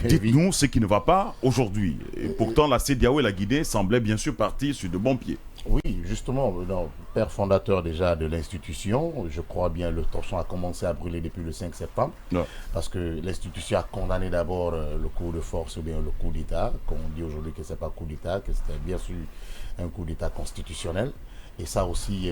Dites-nous ce qui ne va pas aujourd'hui. Et pourtant, la CEDEAO et la Guinée semblaient bien sûr partir sur de bons pieds. Oui, justement, père fondateur déjà de l'institution, je crois bien le torchon a commencé à brûler depuis le 5 septembre, Non. parce que l'institution a condamné d'abord le coup de force ou bien le coup d'État, qu'on dit aujourd'hui que ce n'est pas coup d'État, que c'était bien sûr un coup d'État constitutionnel. Et ça aussi,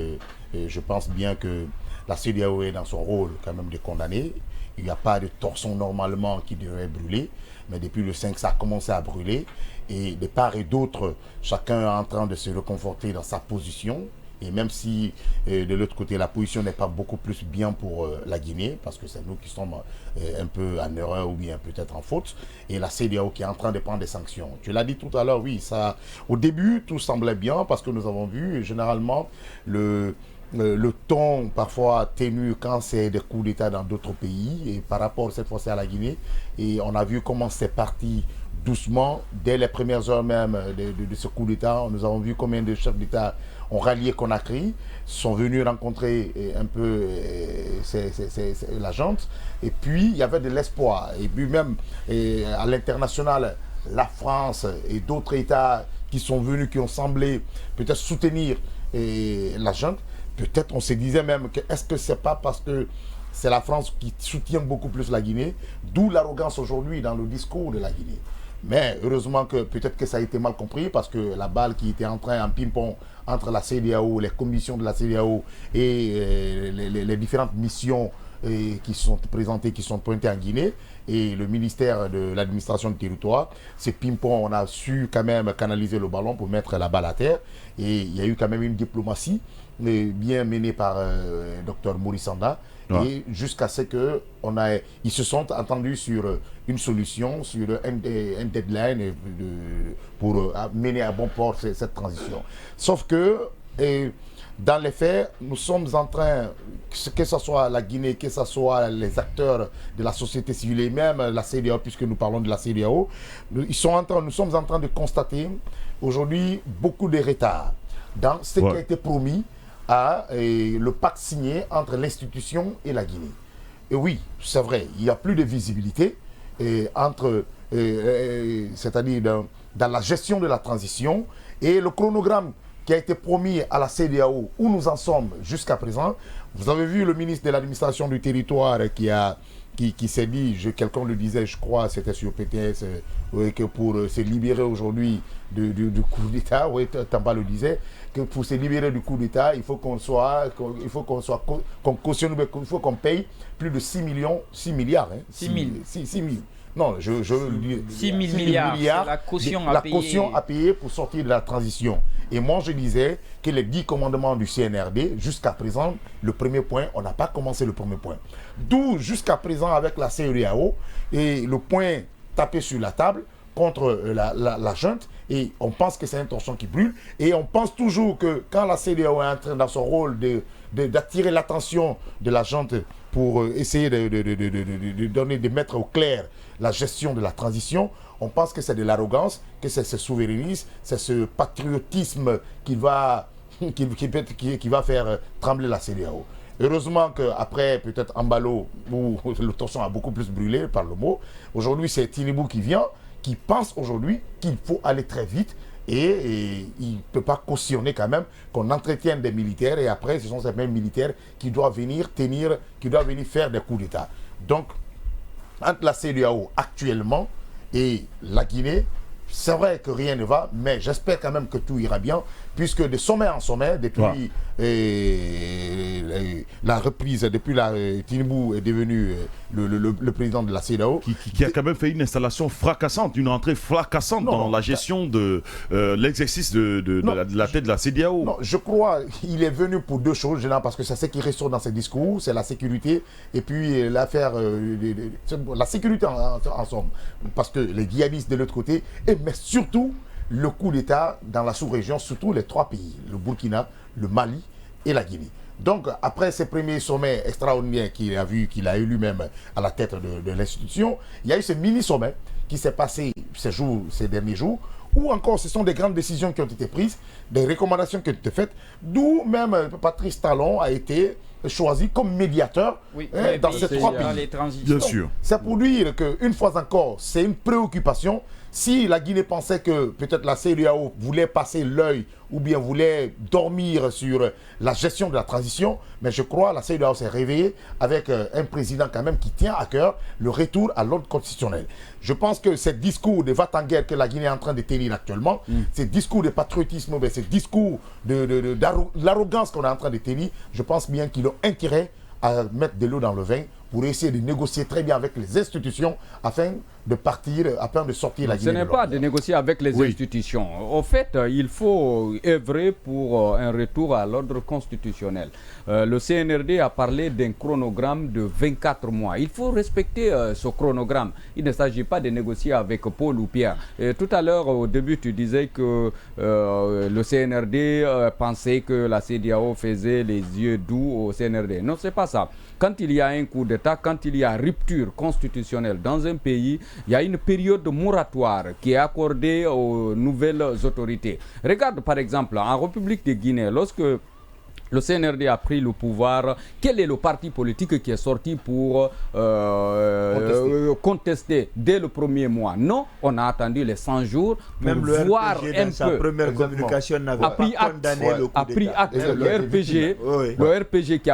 je pense bien que la CEDEAO est dans son rôle quand même de condamner. Il n'y a pas de torchon normalement qui devrait brûler, mais depuis le 5, ça a commencé à brûler. Et de part et d'autre, chacun est en train de se reconforter dans sa position. Et même si de l'autre côté, la position n'est pas beaucoup plus bien pour la Guinée, parce que c'est nous qui sommes un peu en erreur ou bien peut-être en faute, et la CEDEAO qui est en train de prendre des sanctions. Tu l'as dit tout à l'heure, oui, ça, au début, tout semblait bien, parce que nous avons vu généralement le ton parfois ténu quand c'est des coups d'État dans d'autres pays, et par rapport cette fois-ci à la Guinée, et on a vu comment c'est parti doucement, dès les premières heures même de ce coup d'État. Nous avons vu combien de chefs d'État ont rallié Conakry, sont venus rencontrer un peu la junte, et puis il y avait de l'espoir. Et puis même à l'international, la France et d'autres États qui sont venus, qui ont semblé peut-être soutenir la junte, peut-être on se disait même que est-ce que c'est pas parce que c'est la France qui soutient beaucoup plus la Guinée, d'où l'arrogance aujourd'hui dans le discours de la Guinée. Mais heureusement que peut-être que ça a été mal compris, parce que la balle qui était en train en ping-pong entre la CEDEAO, les commissions de la CEDEAO et les différentes missions qui sont présentées, qui sont pointées en Guinée, et le ministère de l'administration du territoire, ce ping-pong, on a su quand même canaliser le ballon pour mettre la balle à terre, et il y a eu quand même une diplomatie bien menée par Dr Maurice Sanda. Ouais. Et jusqu'à ce qu'ils se sont entendus sur une solution, sur un deadline pour mener à bon port cette transition. Sauf que, dans les faits, nous sommes en train, que ce soit la Guinée, que ce soit les acteurs de la société civile et même la CEDEAO, puisque nous parlons de la CEDEAO, nous sommes en train de constater aujourd'hui beaucoup de retard dans ce qui a été promis à le pacte signé entre l'institution et la Guinée. Et oui, c'est vrai, il n'y a plus de visibilité entre, c'est-à-dire dans la gestion de la transition, et le chronogramme qui a été promis à la CEDEAO, où nous en sommes jusqu'à présent. Vous avez vu le ministre de l'administration du territoire qui s'est dit, quelqu'un le disait, je crois, c'était sur PTS, que pour se libérer aujourd'hui du coup d'État, oui, Tamba le disait, que pour se libérer du coup d'État, il faut qu'on cautionne, il faut qu'on paye plus de 6 milliards. Hein, 6 000. 6 000. Non, 6 000 milliards, c'est la caution à payer pour sortir de la transition. Et moi, je disais que les 10 commandements du CNRD, jusqu'à présent, le premier point, on n'a pas commencé le premier point. D'où, jusqu'à présent, avec la CEDEAO, et le point tapé sur la table contre la junte, et on pense que c'est un torchon qui brûle, et on pense toujours que quand la CEDEAO est en train, dans son rôle d'attirer l'attention de la junte pour essayer de mettre au clair la gestion de la transition, on pense que c'est de l'arrogance, que c'est ce souverainisme, c'est ce patriotisme qui va faire trembler la CEDEAO. Heureusement qu'après, peut-être Ambalo, où le torchon a beaucoup plus brûlé par le mot, aujourd'hui c'est Tinibou qui vient, qui pense aujourd'hui qu'il faut aller très vite, et il ne peut pas cautionner quand même qu'on entretienne des militaires, et après ce sont ces mêmes militaires qui doivent venir faire des coups d'État. Donc, entre la CEDEAO actuellement et la Guinée, c'est vrai que rien ne va, mais j'espère quand même que tout ira bien, puisque de sommet en sommet, depuis la reprise, depuis Tinibou est devenu le président de la CEDEAO. Qui a quand même fait une installation fracassante, une entrée fracassante dans la gestion de l'exercice de la tête de la CEDEAO. Non, je crois qu'il est venu pour deux choses, parce que c'est ce qui ressort dans ses discours, c'est la sécurité, et puis l'affaire, la sécurité en somme, parce que les djihadistes de l'autre côté, mais surtout le coup d'État dans la sous-région, surtout les trois pays, le Burkina, le Mali et la Guinée. Donc, après ces premiers sommets extraordinaires qu'il a eu lui-même à la tête de l'institution, il y a eu ce mini-sommet qui s'est passé ces derniers jours, où encore ce sont des grandes décisions qui ont été prises, des recommandations qui ont été faites, d'où même Patrice Talon a été choisi comme médiateur dans ces 3 pays. Bien sûr. C'est pour dire qu'une fois encore, c'est une préoccupation. Si la Guinée pensait que peut-être la CEDEAO voulait passer l'œil ou bien voulait dormir sur la gestion de la transition, mais je crois que la CEDEAO s'est réveillée avec un président quand même qui tient à cœur le retour à l'ordre constitutionnel. Je pense que ces discours de va-t-en-guerre que la Guinée est en train de tenir actuellement, ces discours de patriotisme, ces discours de l'arrogance qu'on est en train de tenir, je pense bien qu'ils ont intérêt à mettre de l'eau dans le vin pour essayer de négocier très bien avec les institutions afin de partir, afin de sortir la Guinée. Ce n'est pas de négocier avec les institutions. Au fait, il faut œuvrer pour un retour à l'ordre constitutionnel. Le CNRD a parlé d'un chronogramme de 24 mois. Il faut respecter ce chronogramme. Il ne s'agit pas de négocier avec Paul ou Pierre. Tout à l'heure, au début, tu disais que le CNRD pensait que la CEDEAO faisait les yeux doux au CNRD. Non, ce n'est pas ça. Quand il y a un coup d'État, quand il y a rupture constitutionnelle dans un pays, il y a une période moratoire qui est accordée aux nouvelles autorités. Regarde par exemple, en République de Guinée, lorsque le CNRD a pris le pouvoir, quel est le parti politique qui est sorti pour contester dès le premier mois? Non, on a attendu les 100 jours pour même le voir RPG, un dans sa première communication n'avait pas condamné le coup d'État. Le RPG qui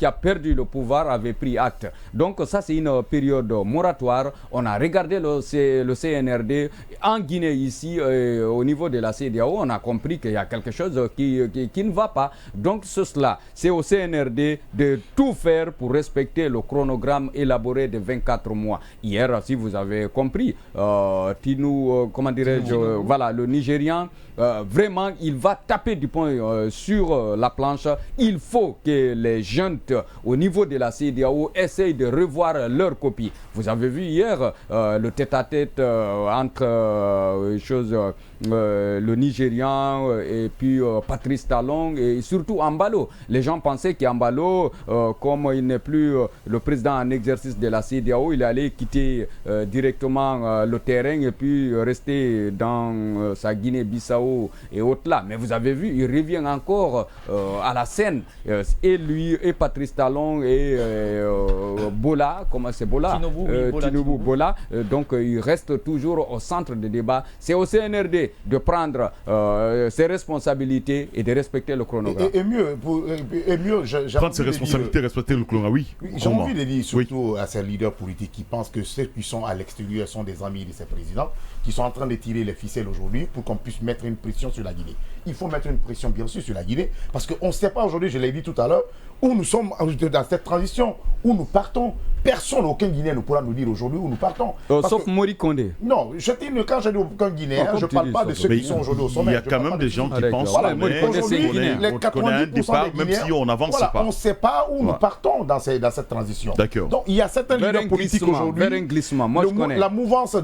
a perdu le pouvoir avait pris acte. Donc ça c'est une période moratoire. On a regardé le CNRD en Guinée ici, au niveau de la CEDEAO, on a compris qu'il y a quelque chose qui ne va pas. Donc c'est au CNRD de tout faire pour respecter le chronogramme élaboré de 24 mois. Hier, si vous avez compris, comment dirais-je, voilà, le Nigérian, vraiment, il va taper du poing sur la planche. Il faut que les jeunes au niveau de la CEDEAO essayent de revoir leur copie. Vous avez vu hier le tête-à-tête entre le Nigérian et puis Patrice Talon et surtout Ambalo. Les gens pensaient qu'Ambalo, comme il n'est plus le président en exercice de la CEDEAO, il allait quitter directement le terrain et puis rester dans sa Guinée-Bissau et autres là. Mais vous avez vu, il revient encore à la scène. Et lui, et Patrice Talon, et Bola, comment c'est Bola Tinubu Bola. Donc il reste toujours au centre des débats. C'est au CNRD de prendre ses responsabilités et de respecter le chronogramme. Et mieux, prendre ses responsabilités, respecter le chronogramme, oui. J'ai envie de dire surtout à ces leaders politiques qui pensent que ceux qui sont à l'extérieur sont des amis de ces présidents, qui sont en train de tirer les ficelles aujourd'hui pour qu'on puisse mettre une pression sur la Guinée. Il faut mettre une pression bien sûr sur la Guinée parce qu'on ne sait pas aujourd'hui, je l'ai dit tout à l'heure, où nous sommes dans cette transition, où nous partons. Personne, aucun Guinéen ne pourra nous dire aujourd'hui où nous partons. Sauf Mori Kondé. Non, quand je dis aucun Guinéen, je ne parle pas de ceux qui sont aujourd'hui au sommet. Il y a quand même des gens qui pensent aujourd'hui, les 90% des Guinéens, même si on n'avance pas. On ne sait pas où nous partons dans cette transition. D'accord. Donc il y a certains leaders politiques aujourd'hui. Vers un glissement, moi je connais. La mouvance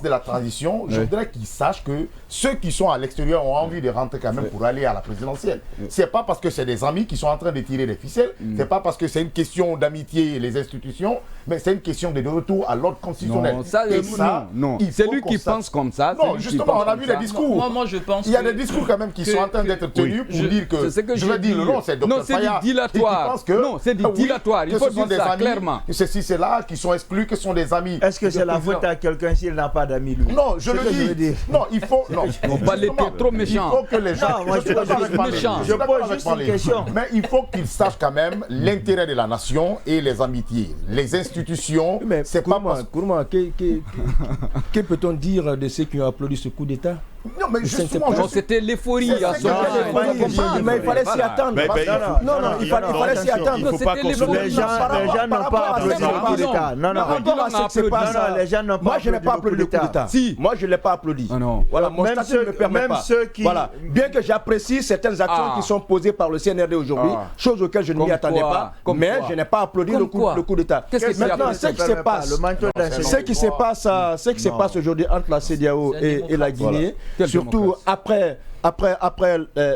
de la transition, je voudrais qu'ils sachent que ceux qui sont à l'extérieur ont envie de rentrer quand même pour aller à la présidentielle. C'est pas parce que c'est des amis qui sont en train de tirer des ficelles, c'est pas parce que c'est une question d'amitié les institutions, mais c'est une question de retour à l'ordre constitutionnel. Non, c'est lui qui pense comme ça. Non, justement, on a vu les discours. Moi, je pense il y a des discours quand même qui sont en train d'être tenus pour dire que, je vais dire le nom, c'est Dr Faya qui pense que non, c'est dilatoire, il faut dire ça clairement. Que ceci, c'est là, qui sont exclus, que ce sont des amis. Est-ce que c'est la faute à quelqu'un s'il n'a pas d'amis, lui? Non, je le dis. Non, il faut. Non, trop méchant. Il faut que les gens. Je pose juste une question. Mais il faut qu'ils sachent quand même l'intérêt de la nation et les amitiés. Les institutions, c'est pas... Kourma, que peut-on dire de ceux qui ont applaudi ce coup d'État? Non, mais justement, c'était l'euphorie à ce moment. Mais il fallait s'y attendre. Non, il fallait s'y attendre. Il ne faut pas consommer. Les gens n'ont pas applaudi le coup d'État. Non, les gens n'ont pas applaudi. Moi, je n'ai pas applaudi le coup d'État. Si. Moi, je ne l'ai pas applaudi. Voilà, mon statut ne me permet pas. Voilà. Bien que j'apprécie certaines actions qui sont posées par le CNRD aujourd'hui, chose auxquelles je ne m'y attendais pas, mais je n'ai pas applaudi le coup d'État. Maintenant, ce qui se passe aujourd'hui entre la CEDEAO et la Guinée, surtout après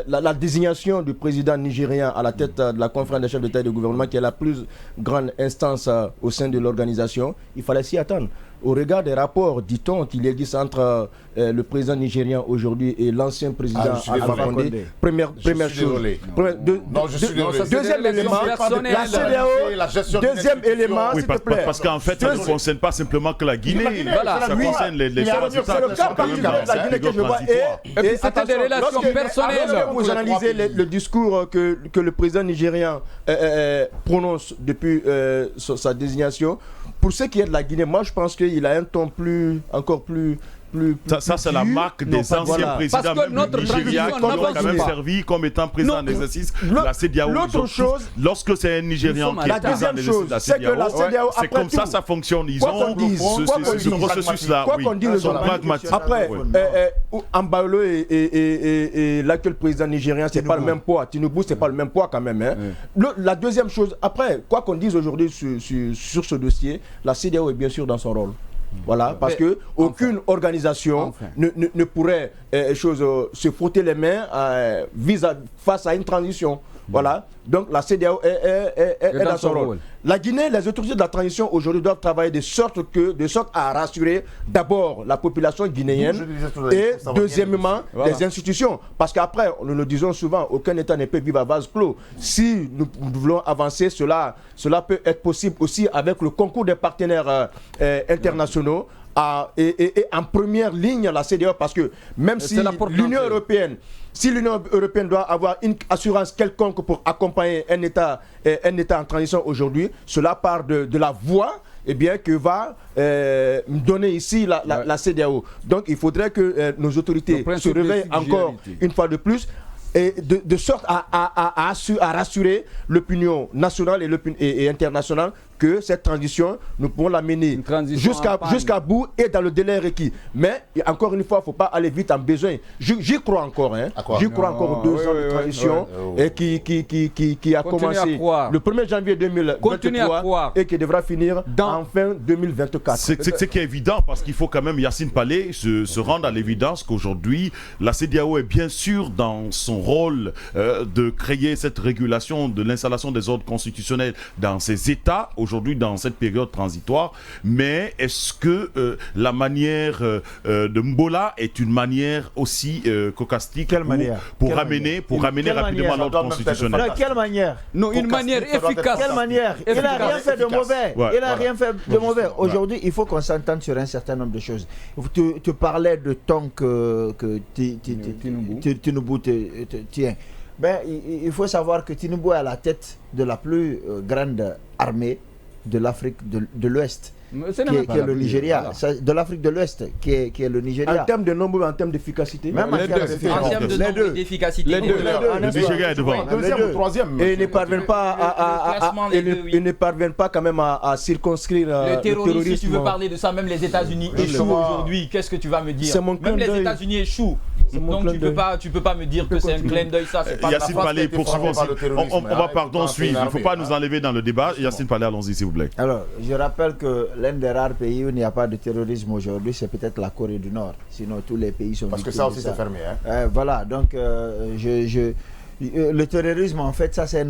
la désignation du président nigérien à la tête de la conférence des chefs d'État et de gouvernement, qui est la plus grande instance au sein de l'organisation, il fallait s'y attendre. au regard des rapports, dit-on qu'il existe entre le président nigérien aujourd'hui et l'ancien président Alpha Condé. Première chose. Deuxième élément, la CEDEAO. Deuxième élément, s'il te plaît. Parce qu'en fait, ça ne concerne pas simplement que la Guinée. Ça concerne les c'est le cas particulier de la Guinée que je vois. Et c'était des relations personnelles. Lorsque vous analysez le discours que le président nigérien prononce depuis sa désignation, pour ce qui est de la Guinée, moi je pense qu'il a un ton encore plus ça c'est la marque des anciens présidents même du Nigeria qui ont quand même servi comme étant président en exercice la CEDEAO. L'autre chose, lorsque c'est un Nigérian qui est président de la CEDEAO, c'est comme ça fonctionne. Ils ont ce processus-là. Quoi qu'on dise, après, Ambaolo et l'actuel président nigérien, c'est pas le même poids. Tinubu, c'est pas le même poids quand même. La deuxième chose, après, quoi qu'on dise aujourd'hui sur ce dossier, la CEDEAO est bien sûr dans son rôle. Voilà, parce que aucune organisation ne pourrait se frotter les mains face à une transition. Voilà, donc la CEDEAO est dans son rôle. La Guinée, les autorités de la transition aujourd'hui doivent travailler de sorte à rassurer d'abord la population guinéenne et deuxièmement les institutions. Parce qu'après, nous le disons souvent, aucun État ne peut vivre à vase clos. Si nous voulons avancer, cela peut être possible aussi avec le concours des partenaires internationaux. Et en première ligne la CEDEAO, parce que même si l'Union européenne doit avoir une assurance quelconque pour accompagner un État en transition aujourd'hui, cela part de la voie que va donner ici la CEDEAO. Donc il faudrait que nos autorités se réveillent encore une fois de plus et de sorte à rassurer l'opinion nationale et internationale que cette transition, nous pourrons la mener jusqu'à bout et dans le délai requis. Mais encore une fois, il ne faut pas aller vite en besoin. J'y crois encore. J'y crois encore aux 2 ans de transition et qui a commencé le 1er janvier 2023 et qui devra finir en fin 2024. C'est qui est évident parce qu'il faut quand même, Yacine Palé, se rendre à l'évidence qu'aujourd'hui, la CEDEAO est bien sûr dans son rôle de créer cette régulation de l'installation des ordres constitutionnels dans ces États aujourd'hui dans cette période transitoire, mais est-ce que la manière de Mbola est une manière aussi cocastique pour ramener rapidement l'ordre constitutionnel? De quelle manière? Non, une manière efficace. Quelle manière? Il n'a rien fait de mauvais. Il n'a rien fait de mauvais. Aujourd'hui, il faut qu'on s'entende sur un certain nombre de choses. Tu parlais de ton que Tinubu tient. Il faut savoir que Tinubu est à la tête de la plus grande armée de l'Afrique de l'Ouest, qui est le Nigeria, de l'Afrique de l'Ouest, qui est le Nigeria. En termes de nombre, en termes d'efficacité. Même en termes de nombre et d'efficacité. Le Nigeria est devant. Deuxième ou troisième. Et ils ne parviennent pas quand même à circonscrire le terrorisme. Si tu veux parler de ça, même les États-Unis échouent aujourd'hui. Qu'est-ce que tu vas me dire? Même les États-Unis échouent. Donc tu peux pas me dire que c'est un clin d'œil, ça. C'est pas Yacine Palé, poursuivons. On va pardon suivre. Il ne faut pas nous enlever dans le débat. Yacine Palé, allons-y s'il vous plaît. Alors, je rappelle que l'un des rares pays où il n'y a pas de terrorisme aujourd'hui, c'est peut-être la Corée du Nord. Sinon, tous les pays sont parce que ça aussi c'est fermé. Voilà, donc le terrorisme, en fait, ça c'est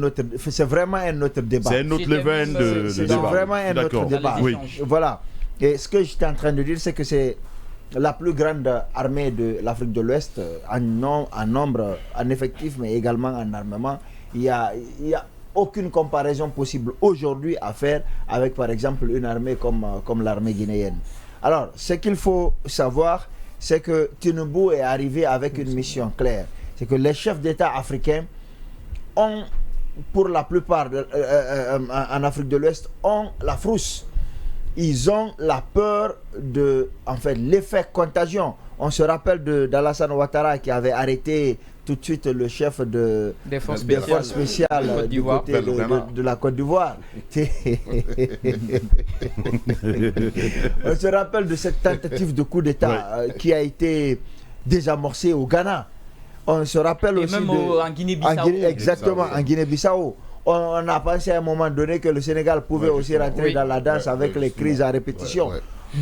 vraiment un autre débat. C'est un autre level de débat. C'est vraiment un autre débat. Oui. Voilà. Et ce que j'étais en train de dire, c'est que c'est la plus grande armée de l'Afrique de l'Ouest en nombre, en effectif, mais également en armement. Il y a aucune comparaison possible aujourd'hui à faire avec, par exemple, une armée comme l'armée guinéenne. Alors, ce qu'il faut savoir, c'est que Tinubu est arrivé avec une mission claire. C'est que les chefs d'État africains ont, pour la plupart en Afrique de l'Ouest, ont la frousse. Ils ont la peur de, en fait, l'effet contagion. On se rappelle d'Alassane Ouattara qui avait arrêté tout de suite le chef des forces spéciales du côté de la Côte d'Ivoire. On se rappelle de cette tentative de coup d'État qui a été désamorcée au Ghana. On se rappelle aussi même en Guinée-Bissau. Exactement, en Guinée-Bissau. On a pensé à un moment donné que le Sénégal pouvait aussi rentrer dans la danse avec les crises à répétition.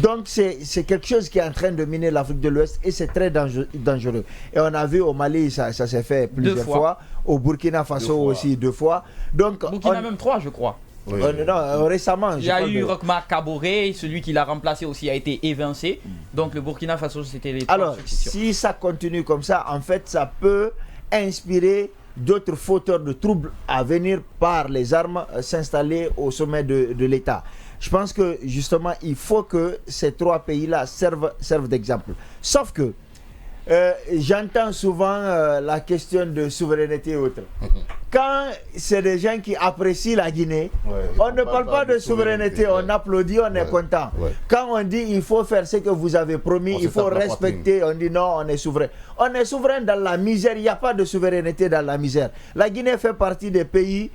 Donc c'est quelque chose qui est en train de miner l'Afrique de l'Ouest et c'est très dangereux. Et on a vu au Mali, ça s'est fait plusieurs fois. Au Burkina Faso aussi 2 fois. Donc, Burkina même 3, je crois. Récemment. Il y a eu Rochmar Kaboré, celui qui l'a remplacé aussi a été évincé. Donc le Burkina Faso, c'était les 3 Alors, si ça continue comme ça, en fait, ça peut inspirer d'autres fauteurs de troubles à venir par les armes s'installer au sommet de l'État. Je pense que justement, il faut que ces 3 pays-là servent d'exemple. Sauf que j'entends souvent la question de souveraineté et autres. Quand c'est des gens qui apprécient la Guinée, on ne parle pas de souveraineté, on applaudit, on est content. Quand on dit il faut faire ce que vous avez promis, il faut respecter, on dit non, on est souverain. On est souverain dans la misère, il n'y a pas de souveraineté dans la misère. La Guinée fait partie des pays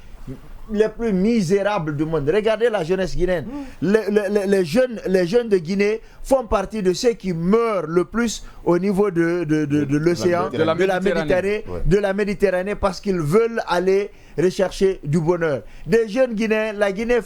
les plus misérables du monde. Regardez la jeunesse guinéenne. Les jeunes de Guinée font partie de ceux qui meurent le plus au niveau de l'océan, de la Méditerranée, parce qu'ils veulent aller rechercher du bonheur. Des jeunes Guinéens, la Guinée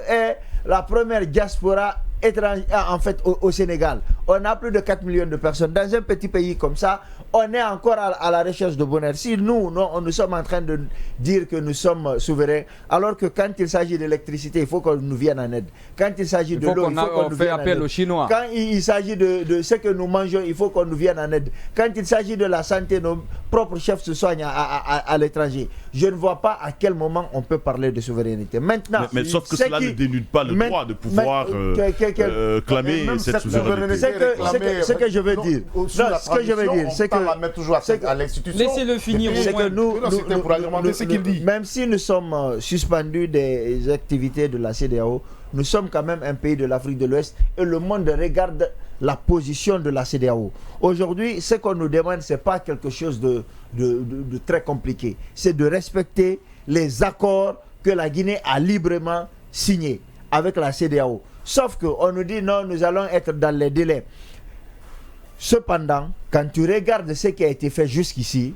est la première diaspora étrangère en fait au Sénégal. On a plus de 4 millions de personnes. Dans un petit pays comme ça, on est encore à la recherche de bonheur. Si nous sommes en train de dire que nous sommes souverains, alors que quand il s'agit d'électricité, il faut qu'on nous vienne en aide. Quand il s'agit de l'eau, il faut qu'on nous vienne en aide. Aux Chinois. Quand il s'agit de ce que nous mangeons, il faut qu'on nous vienne en aide. Quand il s'agit de la santé, nos propres chefs se soignent à l'étranger. Je ne vois pas à quel moment on peut parler de souveraineté. Maintenant, mais sauf que cela ne dénude pas le droit de pouvoir clamer cette souveraineté. Ce que je veux dire, c'est que laissez-le finir. C'est que nous, même si nous sommes suspendus des activités de la CEDEAO, nous sommes quand même un pays de l'Afrique de l'Ouest et le monde regarde la position de la CEDEAO. Aujourd'hui, ce qu'on nous demande, ce n'est pas quelque chose de très compliqué. C'est de respecter les accords que la Guinée a librement signés avec la CEDEAO. Sauf qu'on nous dit non, nous allons être dans les délais. Cependant, quand tu regardes ce qui a été fait jusqu'ici,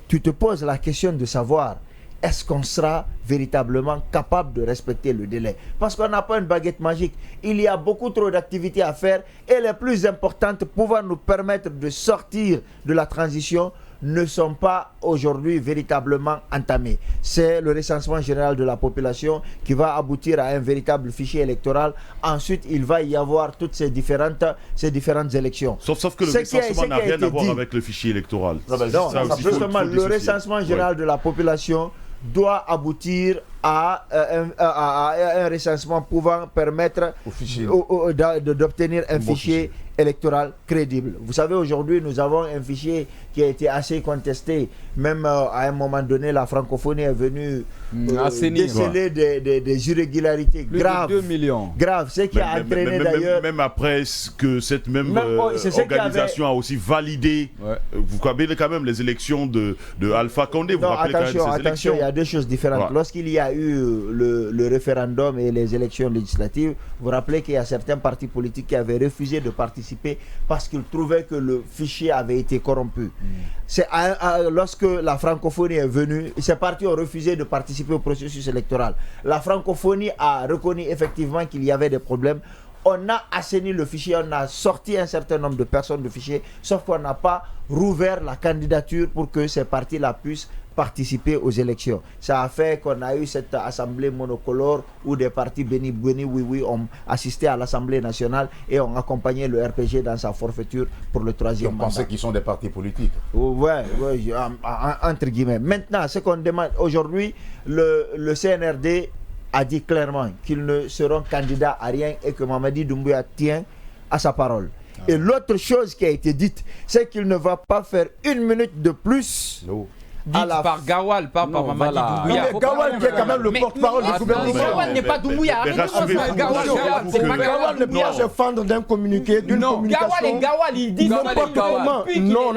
tu te poses la question de savoir est-ce qu'on sera véritablement capable de respecter le délai? Parce qu'on n'a pas une baguette magique. Il y a beaucoup trop d'activités à faire et les plus importantes pouvant nous permettre de sortir de la transition ne sont pas aujourd'hui véritablement entamées. C'est le recensement général de la population qui va aboutir à un véritable fichier électoral. Ensuite, il va y avoir toutes ces différentes élections. Sauf que le recensement n'a rien à voir avec le fichier électoral. Justement, le recensement général de la population doit aboutir à un recensement pouvant permettre d'obtenir un fichier électoral crédible. Vous savez, aujourd'hui, nous avons un fichier qui a été assez contesté. Même à un moment donné, la francophonie est venue déceler des irrégularités graves. 2 millions. Graves, ce qui a entraîné d'ailleurs... Même après que cette même organisation a aussi validé, vous savez quand même les élections de Alpha Condé. Vous rappelez quand même ces élections. Il y a deux choses différentes. Lorsqu'il y a eu le référendum et les élections législatives, vous rappelez qu'il y a certains partis politiques qui avaient refusé de participer parce qu'ils trouvaient que le fichier avait été corrompu. C'est lorsque la francophonie est venue, ces partis ont refusé de participer au processus électoral. La francophonie a reconnu effectivement qu'il y avait des problèmes. On a assaini le fichier, on a sorti un certain nombre de personnes du fichier, sauf qu'on n'a pas rouvert la candidature pour que ces partis-là puissent participer aux élections. Ça a fait qu'on a eu cette assemblée monocolore où des partis béni oui ont assisté à l'Assemblée nationale et ont accompagné le RPG dans sa forfaiture pour le 3e mandat. On pensait qu'ils sont des partis politiques. Ouais, entre guillemets. Maintenant, ce qu'on demande aujourd'hui, le CNRD a dit clairement qu'ils ne seront candidats à rien et que Mamadi Doumbouya tient à sa parole. Et l'autre chose qui a été dite, c'est qu'il ne va pas faire une minute de plus. Dite par Gawal, pas par Mamadi Doumbouya. Mais Gawal qui est quand même le porte-parole du gouvernement. Gawal n'est pas Doumbouya. Gawal ne peut pas se fendre d'un communiqué, d'une communication. Gawal, il dit n'importe comment. Non.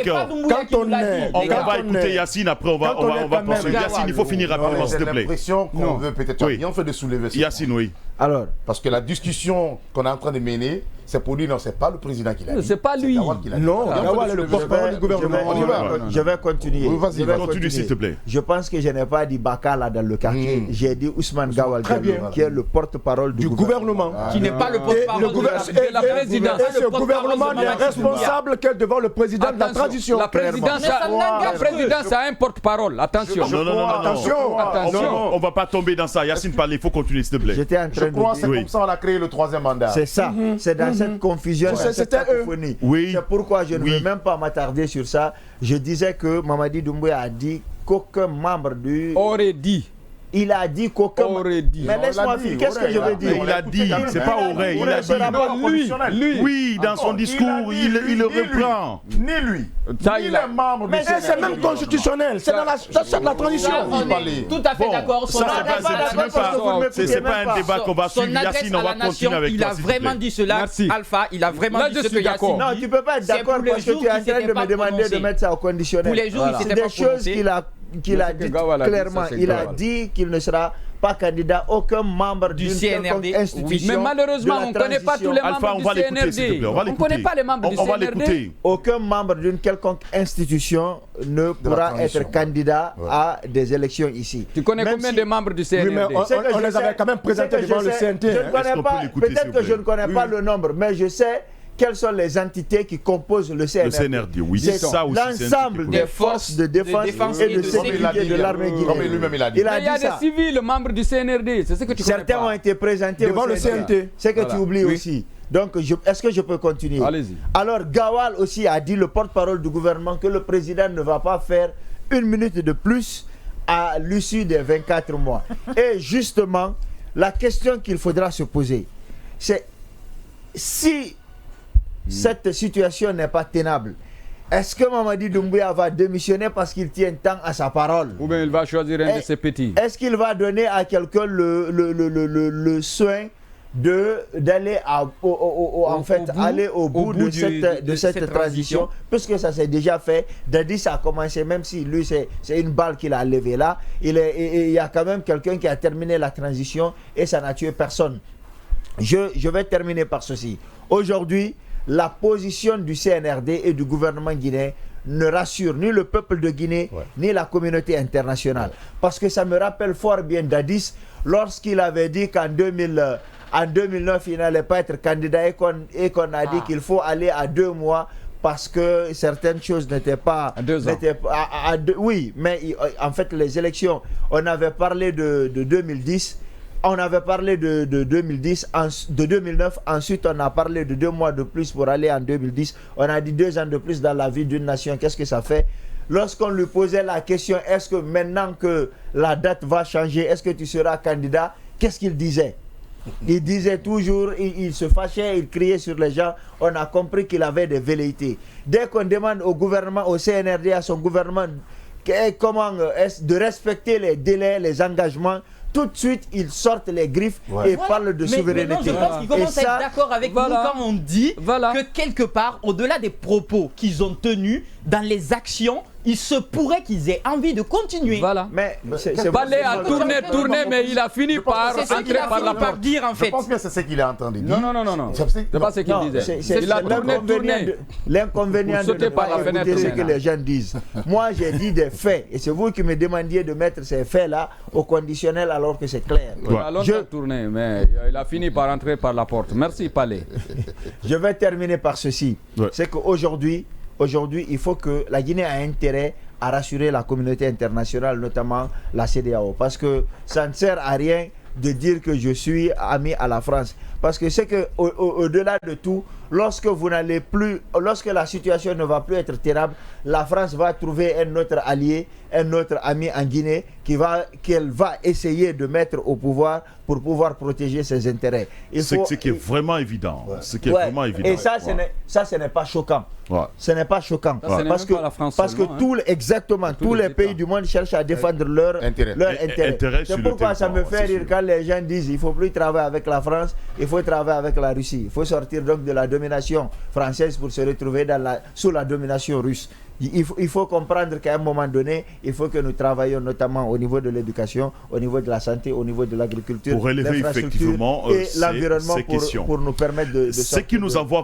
Quand on va écouter Yacine, après on va penser. Yacine, il faut finir rapidement, s'il te plaît. J'ai l'impression qu'on veut peut-être bien fait de soulever ça. Yacine, oui. Alors, parce que la discussion qu'on est en train de mener c'est pour dire non, c'est pas le président qui l'a dit. C'est pas lui. Non, Gawal est le porte-parole du gouvernement. On y va. Je vais continuer. Vas-y, continue s'il te plaît. Je pense que je n'ai pas dit Baka là dans le quartier. J'ai dit Ousmane Gawal qui est le porte-parole du gouvernement. Qui n'est pas le porte-parole de la présidence. Et ce gouvernement n'est responsable que devant le président de la transition. La présidence a un porte-parole. Attention. Non. On ne va pas tomber dans ça. Yacine Palé, il faut continuer s'il te plaît. J'étais en train de dire. C'est comme ça qu'on a créé le 3e mandat. C'est ça. C'est dans cette confusion, cette cacophonie. C'est pourquoi je ne veux même pas m'attarder sur ça. Je disais que Mamadi Doumbouya a dit qu'aucun membre du... aurait dit. Il a dit qu'aucun... aurait dit. Mais laisse-moi finir. Qu'est-ce que je veux dire? Il a dit, c'est pas aurait. Il a dit. Lui. Oui, dans son discours, il le reprend. Ni lui. Ni les membres du CNRD. C'est même constitutionnel. C'est dans la transition. On est tout à fait d'accord. C'est pas un débat qu'on va suivre. Yacine, on va continuer avec toi. Il a vraiment dit cela. Alpha, il a vraiment dit ce que Yacine dit. Non, tu peux pas être d'accord parce que tu es en train de me demander de mettre ça au conditionnel. Pour les jours, il s'était pas prononcé. Qu'il a dit clairement, il a dit qu'il ne sera pas candidat aucun membre du CNRD. Institution. Mais malheureusement, on ne connaît pas tous les membres du CNRD. On ne connaît pas les membres du CNRD. Aucun membre d'une quelconque institution ne pourra être candidat à des élections ici. Tu connais combien de membres du CNRD? On les avait quand même présentés devant le CNT. Peut-être que je ne connais pas le nombre, mais je sais quelles sont les entités qui composent le CNRD. Le CNRD, oui. C'est l'ensemble des forces de défense et de sécurité de l'armée guinéenne. Il y a des civils membres du CNRD, c'est ce que tu connais pas. Certains ont été présentés devant le CNT. C'est que tu oublies aussi. Donc, est-ce que je peux continuer? Allez-y. Alors, Gawal aussi a dit, le porte-parole du gouvernement, que le président ne va pas faire 1 minute de plus à l'issue des 24 mois. Et justement, la question qu'il faudra se poser, c'est si cette situation n'est pas tenable, est-ce que Mamadi Doumbouya va démissionner parce qu'il tient tant à sa parole? Ou bien il va choisir un de ses petits? Est-ce qu'il va donner à quelqu'un le soin d'aller aller au bout de cette transition, puisque ça s'est déjà fait? Dadis a commencé, même si lui c'est une balle qu'il a levée là, il y a quand même quelqu'un qui a terminé la transition et ça n'a tué personne. Je vais terminer par ceci. Aujourd'hui, la position du CNRD et du gouvernement guinéen ne rassure ni le peuple de Guinée, ni la communauté internationale. Parce que ça me rappelle fort bien Dadis, lorsqu'il avait dit qu'en 2009, il n'allait pas être candidat et qu'on a dit qu'il faut aller à 2 mois parce que certaines choses n'étaient pas... À 2 ans. Oui, mais en fait, les élections, on avait parlé de 2010, on avait parlé de 2009, ensuite on a parlé de 2 mois de plus pour aller en 2010. On a dit 2 ans de plus dans la vie d'une nation. Qu'est-ce que ça fait? Lorsqu'on lui posait la question, est-ce que maintenant que la date va changer, est-ce que tu seras candidat? Qu'est-ce qu'il disait? Il disait toujours, il se fâchait, il criait sur les gens. On a compris qu'il avait des velléités. Dès qu'on demande au gouvernement, au CNRD, à son gouvernement, de respecter les délais, les engagements, tout de suite, ils sortent les griffes et parlent de souveraineté. Mais non, je pense qu'ils commencent à être d'accord avec nous quand on dit que quelque part, au-delà des propos qu'ils ont tenus, dans les actions, il se pourrait qu'ils aient envie de continuer. Voilà. Mais Balé a tourné, mais il a fini par entrer par la porte. Dire, en fait. Je pense que c'est ce qu'il a entendu dire. Non. C'est pas ce qu'il disait. Il a tourné. L'inconvénient de ne pas écouter ce que les gens disent. Moi, j'ai dit des faits. Et c'est vous qui me demandiez de mettre ces faits-là au conditionnel alors que c'est clair. Il a longtemps tourné, mais il a fini par entrer par la porte. Merci, Palais. Je vais terminer par ceci. C'est qu'aujourd'hui, il faut que la Guinée ait intérêt à rassurer la communauté internationale, notamment la CEDEAO. Parce que ça ne sert à rien de dire que je suis ami à la France. Parce que c'est que au-delà de tout, lorsque la situation ne va plus être tenable, la France va trouver un autre allié, un autre ami en Guinée qu'elle va essayer de mettre au pouvoir pour pouvoir protéger ses intérêts. Ce qui est vraiment évident. Et ça, ce n'est pas choquant. Ce n'est pas choquant. Parce que tous les pays du monde cherchent à défendre leur intérêt. C'est pourquoi ça me fait rire quand les gens disent qu'il ne faut plus travailler avec la France, il faut travailler avec la Russie. Il faut sortir donc de la domination française pour se retrouver sous la domination russe. Il faut comprendre qu'à un moment donné, il faut que nous travaillions notamment au niveau de l'éducation, au niveau de la santé, au niveau de l'agriculture, pour relever effectivement et l'environnement pour nous permettre de ce qui nous envoie